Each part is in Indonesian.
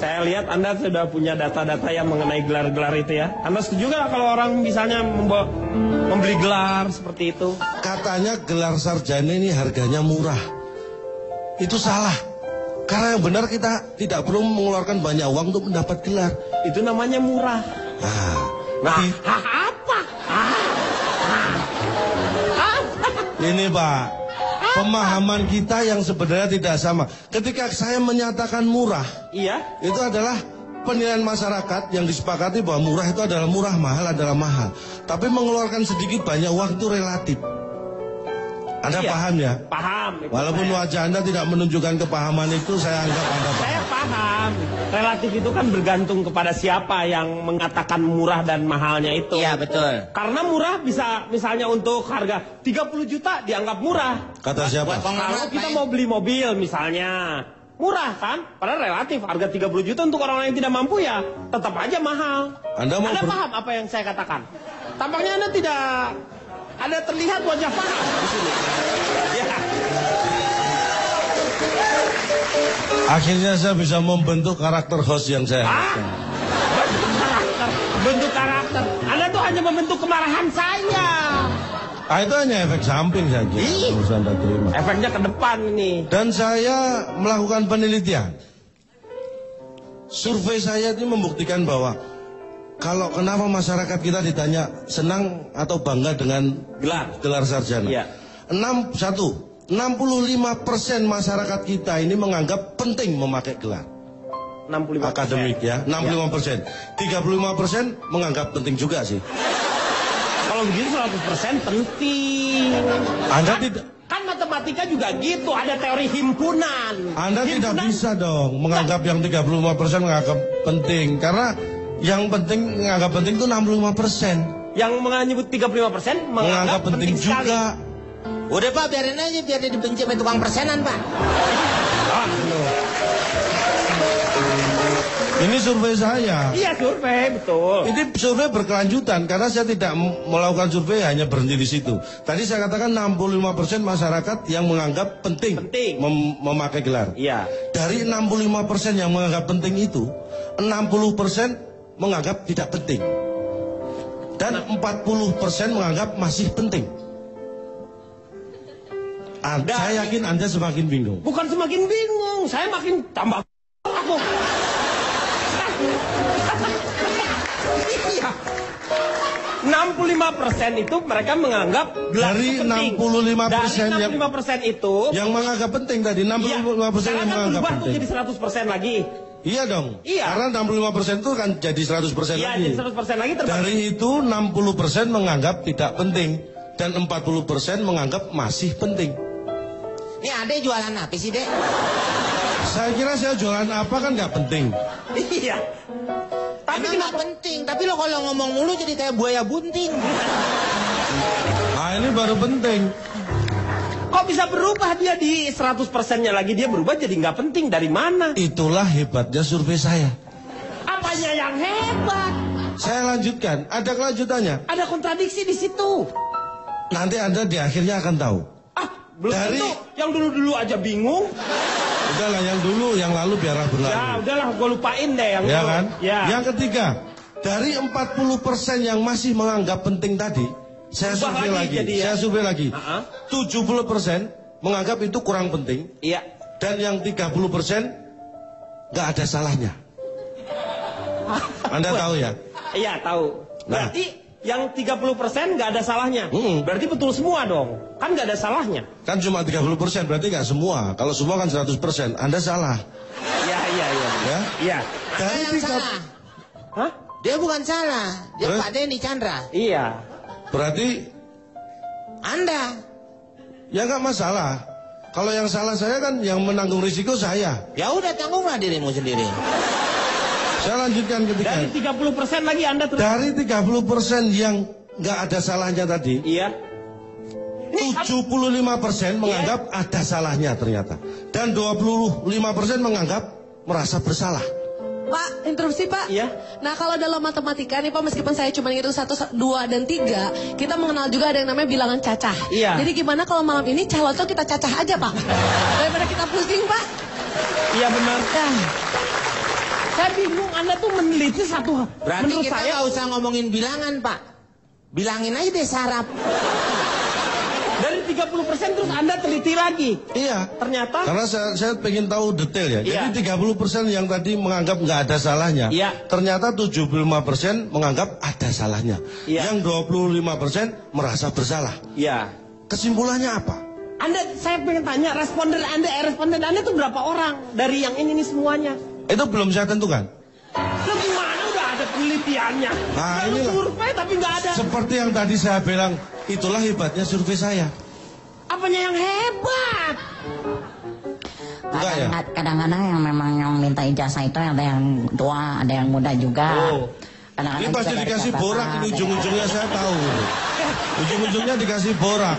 Saya lihat Anda sudah punya data-data yang mengenai gelar-gelar itu ya. Anda setuju nggak kalau orang misalnya membeli gelar seperti itu? Katanya gelar sarjana ini harganya murah. Itu salah. Karena yang benar kita tidak perlu mengeluarkan banyak uang untuk mendapat gelar. Itu namanya murah. Nah, Apa? ini Pak, pemahaman kita yang sebenarnya tidak sama. Ketika saya menyatakan murah, Iya. itu adalah penilaian masyarakat yang disepakati bahwa murah itu adalah murah, mahal adalah mahal. Tapi mengeluarkan sedikit banyak uang itu relatif. Anda paham ya? Paham. Walaupun wajah Anda tidak menunjukkan kepahaman itu, saya anggap Anda paham. Saya paham. Relatif itu kan bergantung kepada siapa yang mengatakan murah dan mahalnya itu. Iya, betul. Karena murah bisa misalnya untuk harga 30 juta dianggap murah. Kata siapa? Kalau kita mau beli mobil misalnya, murah kan? Padahal relatif harga 30 juta untuk orang yang tidak mampu ya tetap aja mahal. Anda paham apa yang saya katakan? Tampaknya Anda tidak ada terlihat wajah paham di sini. Ya. Akhirnya saya bisa membentuk karakter host yang saya harapkan. Bentuk karakter. Anda tuh hanya membentuk kemarahan saya. Itu hanya efek samping saja. Harus Anda terima. Efeknya ke depan ini. Dan saya melakukan penelitian. Survei saya itu membuktikan bahwa kalau kenapa masyarakat kita ditanya senang atau bangga dengan gelar sarjana. Iya. 65% masyarakat kita ini menganggap penting memakai gelar 65%. akademik ya, 65%. 35% menganggap penting juga sih. Kalau begitu 100% penting. Anda tidak, Kan matematika juga gitu, ada teori himpunan. Anda tidak bisa dong menganggap yang 35% menganggap penting, karena yang penting menganggap penting itu 65%. Yang menyebut 35% menganggap penting juga. Udah Pak, biarin aja biar dia dibenci sama tukang persenan Pak. Ini survei saya. Iya survei, betul. Ini survei berkelanjutan karena saya tidak melakukan survei hanya berhenti di situ. Tadi saya katakan 65% masyarakat yang menganggap penting, memakai gelar. Iya. Dari 65% yang menganggap penting itu, 60% menganggap tidak penting. Dan 40% menganggap masih penting. Saya yakin Anda semakin bingung. Bukan semakin bingung, saya makin tambah aku. Iya. 65% itu mereka menganggap gelar dari itu penting. 65% Dari 65% itu yang menganggap penting tadi 65% yang menganggap berubah penting. tuh jadi 100% lagi. Iya dong. Iya. Karena 65% itu kan jadi 100% Iya, lagi. jadi 100% lagi terbagi. Dari itu 60% menganggap tidak penting dan 40% menganggap masih penting. Ini Ade jualan apa sih, Dek? Saya kira saya jualan apa kan nggak penting. Iya. Tapi Emang nggak penting, tapi lo kalau ngomong mulu jadi kayak buaya bunting. Nah ini baru penting. kok bisa berubah dia di 100%-nya lagi dia berubah jadi nggak penting, dari mana? Itulah hebatnya survei saya. Apanya yang hebat? Saya lanjutkan, ada kelanjutannya. Ada kontradiksi di situ. Nanti Anda di akhirnya akan tahu. Belum tentu, yang dulu-dulu aja bingung. Udahlah yang dulu, yang lalu biarlah berlalu. Ya udahlah, gue lupain deh yang ya dulu. Kan? Ya. Yang ketiga, dari 40% yang masih menganggap penting tadi, saya survei lagi. Saya survei lagi. 70% menganggap itu kurang penting. Iya. Dan yang 30% nggak ada salahnya. Anda tahu ya? Iya tahu. Berarti yang 30% nggak ada salahnya. Berarti betul semua dong. Kan nggak ada salahnya. Kan cuma 30%, berarti nggak semua. Kalau semua kan 100%. Anda salah. Iya. Ya? Iya. Dari yang salah. Hah? Dia bukan salah. Dia Terus? Pak Denny Chandra. Iya. Berarti Anda. ya nggak masalah. Kalau yang salah saya kan yang menanggung risiko saya. Ya udah tanggunglah dirimu sendiri. Saya lanjutkan ketika. Dari 30% lagi Anda terus. Dari 30% yang nggak ada salahnya tadi. Iya. 75% menganggap ada salahnya ternyata. Dan 25% menganggap merasa bersalah. Pak, interupsi Pak. Iya. Nah kalau dalam matematika nih Pak, meskipun saya cuma ngitung 1, 2, dan 3, kita mengenal juga ada yang namanya bilangan cacah. Iya. Jadi gimana kalau malam ini calon tuh kita cacah aja Pak, daripada kita pusing Pak. Iya benar. Ya. Saya Saya bingung, Anda tuh meneliti satu. Berarti menurut kita saya nggak usah ngomongin bilangan, Pak. Bilangin aja deh saraf. dari 30% terus Anda teliti lagi. Iya. Ternyata Karena saya pengen tahu detail ya. Iya. Jadi 30% yang tadi menganggap nggak ada salahnya. Iya. Ternyata 75% menganggap ada salahnya. Iya. Yang 25% merasa bersalah. ya. Kesimpulannya apa? Saya pengen tanya responden Anda tuh berapa orang dari yang ini semuanya? Itu belum saya tentukan. Loh gimana udah ada penelitiannya? Nah, Udah lu inilah. survei tapi nggak ada. Seperti yang tadi saya bilang, itulah hebatnya survei saya. Apanya yang hebat? Enggak ya? Kadang-kadang yang memang yang minta ijazah itu ada yang tua, ada yang muda juga. Oh. Ini Kadang-kadang pasti juga dari dikasih kota, borak, ini ujung-ujungnya saya tahu. Ujung-ujungnya dikasih borak.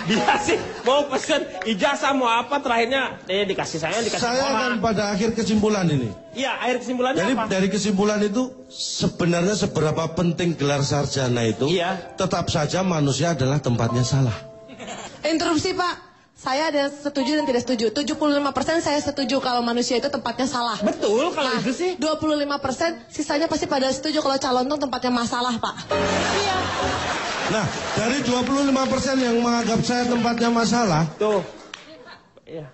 Dia sih mau pesen ijazah mau apa terakhirnya dikasih saya dikasih Saya orang. akan pada akhir kesimpulan ini. Iya, akhir kesimpulannya Jadi apa? dari kesimpulan itu sebenarnya seberapa penting gelar sarjana itu, Iya. tetap saja manusia adalah tempatnya salah. Interupsi Pak. Saya ada yang setuju dan tidak setuju. 75% saya setuju kalau manusia itu tempatnya salah. Betul kalau Nah, itu sih. 25% sisanya pasti pada setuju kalau calon itu tempatnya masalah, Pak. Iya. Nah, dari 25% yang menganggap saya tempatnya masalah, Tuh. Iya.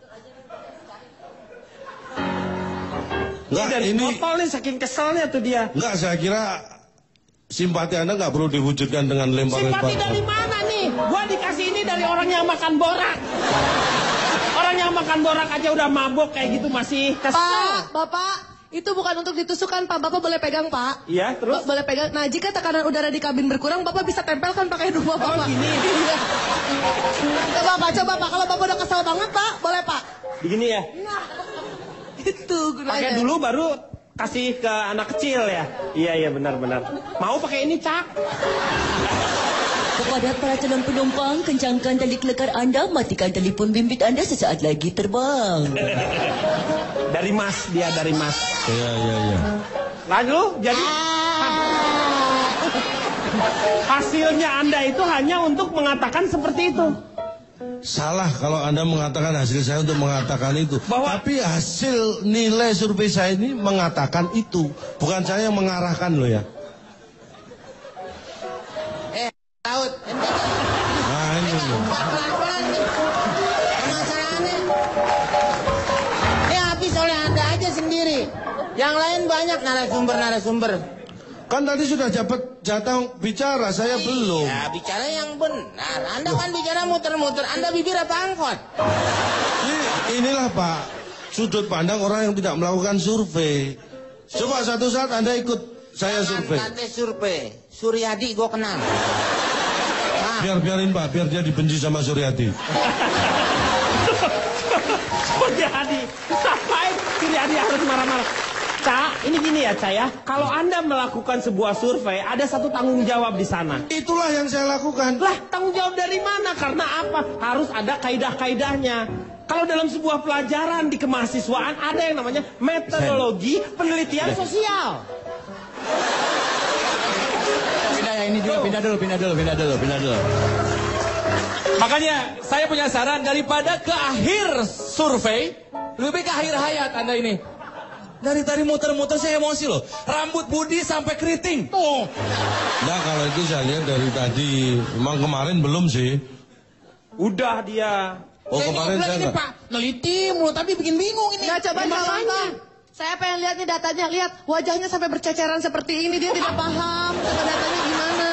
enggak Dari ini, botol nih saking keselnya tuh dia. enggak saya kira simpati Anda nggak perlu diwujudkan dengan lempar-lempar. Simpati dari mana nih? Gua dikasih ini dari orang yang makan borak. Orang yang makan borak aja udah mabok kayak gitu masih kesel. Pak, Bapak, itu bukan untuk ditusukkan, Pak. Bapak boleh pegang, Pak. Iya, terus? Boleh pegang. Nah, jika tekanan udara di kabin berkurang, Bapak bisa tempelkan pakai dua Bapak. gini. Iya. Coba Pak. Kalau Bapak udah kesel banget, Pak, boleh, Pak. Begini ya. Nah, itu gunanya. Pakai dulu baru kasih ke anak kecil ya. Iya benar. Mau pakai ini, Cak? Kepada para calon penumpang, kencangkan tali kelekar Anda, matikan telefon bimbit Anda sesaat lagi terbang. Dari Mas, dia dari Mas. Iya. Lalu jadi hasilnya Anda itu hanya untuk mengatakan seperti itu. Salah kalau Anda mengatakan hasil saya untuk mengatakan itu. Bahwa- Tapi hasil nilai survei saya ini mengatakan itu. Bukan saya yang mengarahkan loh ya. Laut. Nah ini loh. Pelan-pelan nih. Permasalahannya. Ini habis oleh Anda aja sendiri. Yang lain banyak narasumber. Kan tadi sudah dapat jatah bicara, saya belum. Ya, bicara yang benar. Anda kan bicara muter-muter. Anda bibir apa angkot? Inilah Pak, sudut pandang orang yang tidak melakukan survei. Coba satu saat Anda ikut saya survei. Kate survei. Suryadi gue kenal. Nah, Biarin Pak, biar dia dibenci sama Suryadi. Suryadi, ngapain Suryadi harus marah-marah? Cak, ini gini ya, Cak ya. Kalau Anda melakukan sebuah survei, ada satu tanggung jawab di sana. Itulah yang saya lakukan. Lah, tanggung jawab dari mana? Karena apa? Harus ada kaidah-kaidahnya. Kalau dalam sebuah pelajaran di kemahasiswaan ada yang namanya metodologi penelitian sosial. Pindah ya, ini juga pindah dulu. Makanya saya punya saran, daripada ke akhir survei, lebih ke akhir hayat Anda ini. Dari tadi muter-muter saya emosi loh. Rambut Budi sampai keriting. Tuh. Nah kalau itu saya lihat dari tadi, emang kemarin belum sih. Udah dia. Oh kemarin saya ini enggak. Pak, neliti mulu tapi bikin bingung ini. Nggak, coba contoh. Saya pengen lihat nih datanya. Lihat, wajahnya sampai berceceran seperti ini. Dia tidak paham. Coba datanya gimana.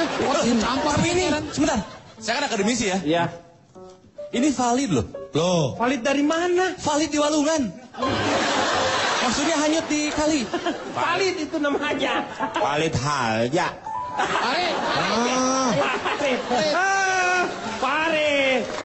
Tapi ini, sebentar. Saya kan akademisi ya. Ya. Ini valid loh. Loh, Valid dari mana? Valid di Walungan. Maksudnya hanyut di kali. Valid itu namanya. Valid hal ya. ah, Valid.